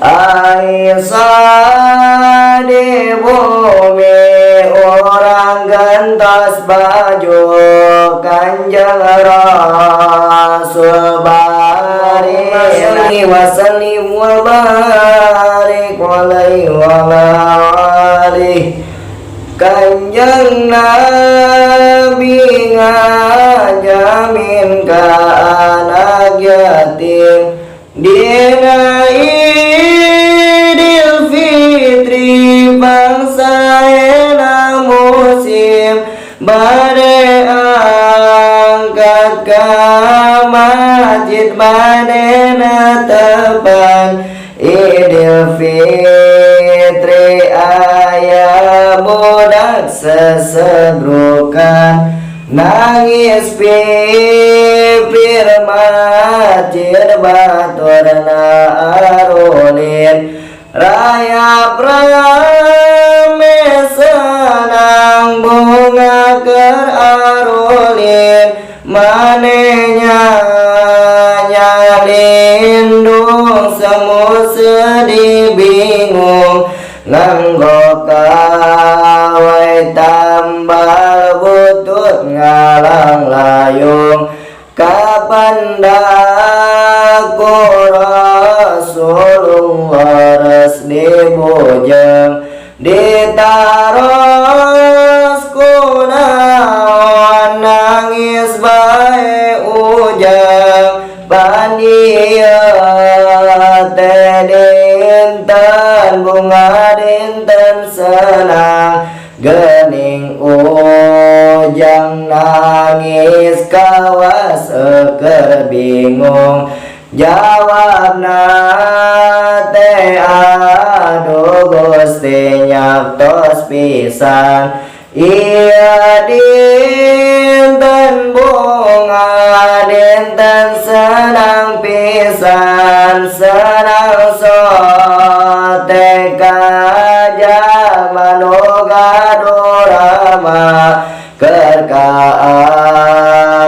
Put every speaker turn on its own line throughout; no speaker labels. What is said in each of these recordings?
Aisyah di bumi orang gentos baju Kanjeng Rasul barik wa sallim wa barik alaihi wa alihi. Kanjeng Nabi ngajamin ka anak yatim dina Idul Fitri bangsa ena musim bade angkat ka masjid bade netepan Idul Fitri ayah budak sesegrukan nangis pipir masjid baturna arulin rayap rame senang bunga ker arulin manenya nyalindung semu sedih bingung nganggo kawai tambal butut ngalang layung kapan daku Rasulullah res dibujeng ditaros kunaon nangis bae ujang paniya teh dinten bunga dinten senang gening ujang nangis kawas eker bingung jawabna teh aduh Gusti nyaptos pisan iya dinten bunga dinten senang pisan senang sote kajang manoga dorama kerka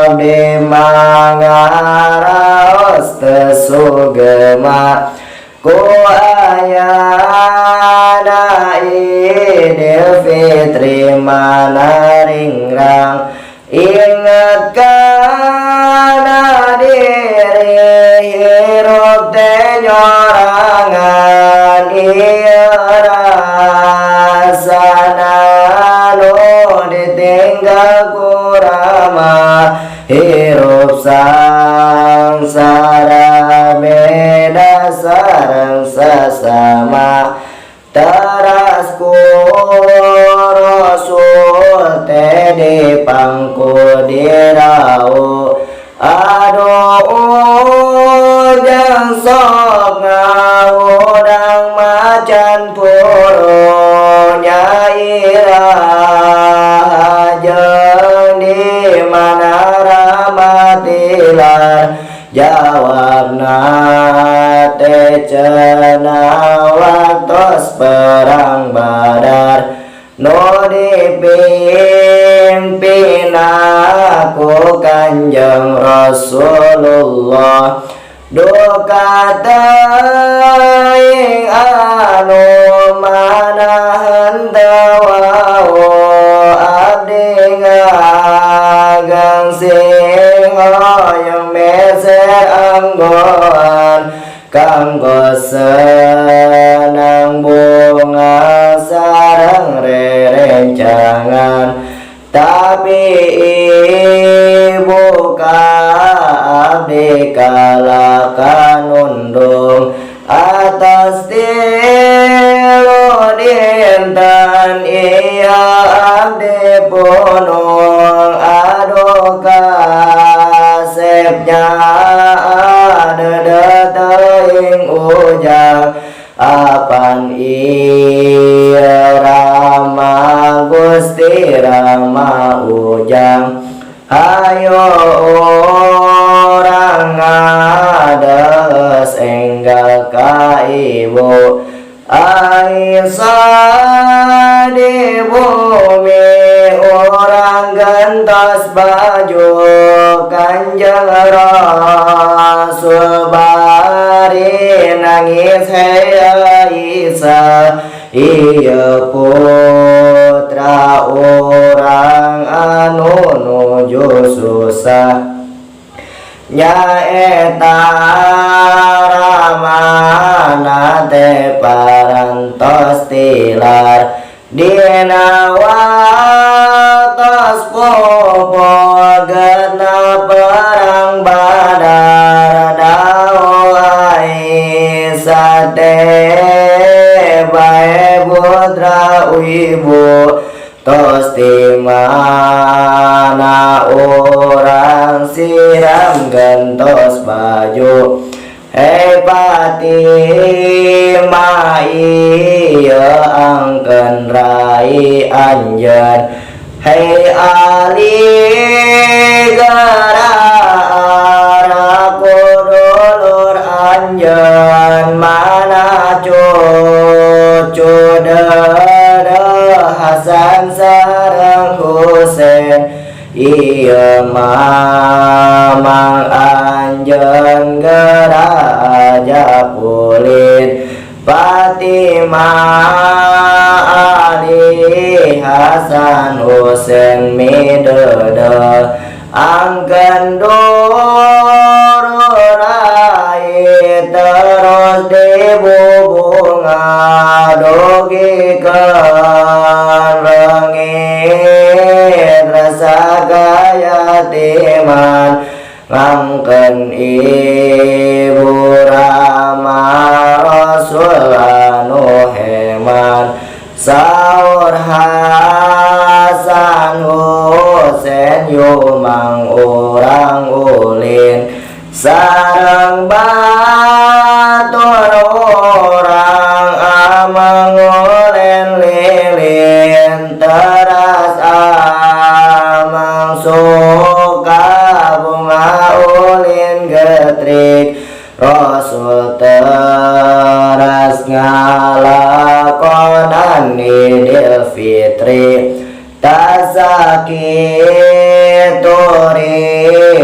abdi mangaraos tesugema ku ayana Idul Fitri mana ringrang ingat kana diri hirup teh nyorangan ieu rasana nu ditinggal kurama hirup sangsara beda sareng sesama teras ku Rasul teh dipangku dirau aduh ujang sok ngaudang macan puro nyairah jeung di mana ramatilan jawabna teh cenah waktos perang Badar nu dipimpin aku Kanjeng Rasulullah duka teuing anu manahan teu wau abdi ngagang sing hoyong meser anggoan kanggo senang bunga sareng rerencangan tapi ibu ka abdi kalakan undung atas tilu dinten iya abdi punung aduh kasepnya ada teuing ujang apan ieu Rama Gusti Rama ujang ayo orang ngades enggal ka ibu Aisyah di bumi orang gentos baju Kanjeng Rasul bari nangis hei Aisyah iya putra orang anu nuju susah nyaeta ramana te parantos tilar dina watos popo genep perang Badar dao Aisyah te bae putra wibu tos di mana orang siram gentos baju hei Fatimah iya angken rai anjen hei Ali gerara kudulur anjen mana cucu Hasan sareng Husein iya mamang anjen geraja kulit Fatimah Ali Hasan Husein midede angken dururai terus dibubunga dogikeun lengit rasa gaya timan ngangken ibu Rama Rasul anu heman saur Hasan Husein yumang urang ulin sareng batur orang amang ulen lilin teras amang suka bunga ulin getrik Rasul teras ngalakonan Idul Fitri tasakitu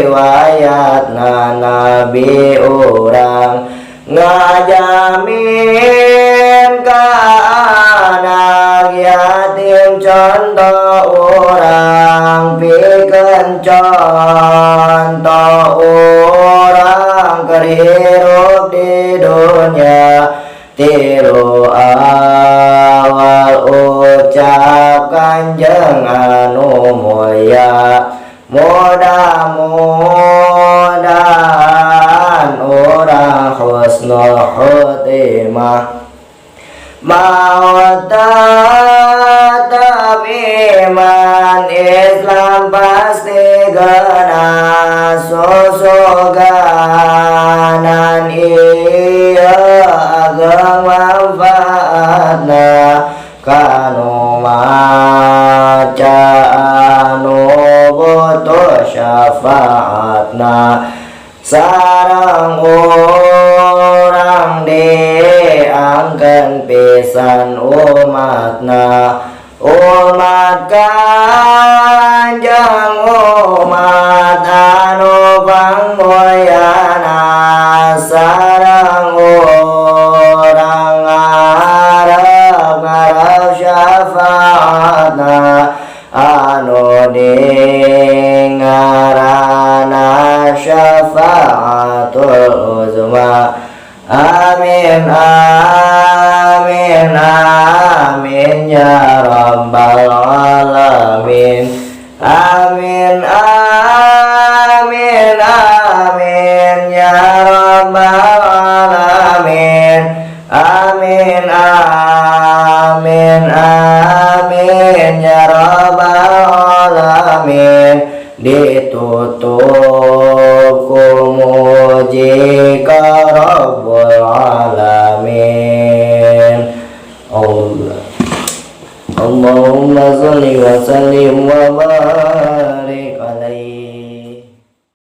riwayatna Nabi urang ngajamin ka anak yatim contoh urang pikeun contoh urang keur hirup di dunya tilu awal ucap Kanjeng anu mulya mudah-mudahan urang husnul khotimah maut tetep iman Islam pasti gena susuganan iya ageng manfaatna kanu maca anu butuh syafaatna sareng urang diangkeun pisan umatna umat Kanjeng umat anu pangmulyana sareng urang ngarep syafaatna anu dingarana syafaatul uzma amin amin amin ya rabbal alamin amin amin amin ya rabbal alamin amin amin amin ya rabbal alamin ditutup kumuji ka rabbul alamin Allahumma sholli wa sallim wa barik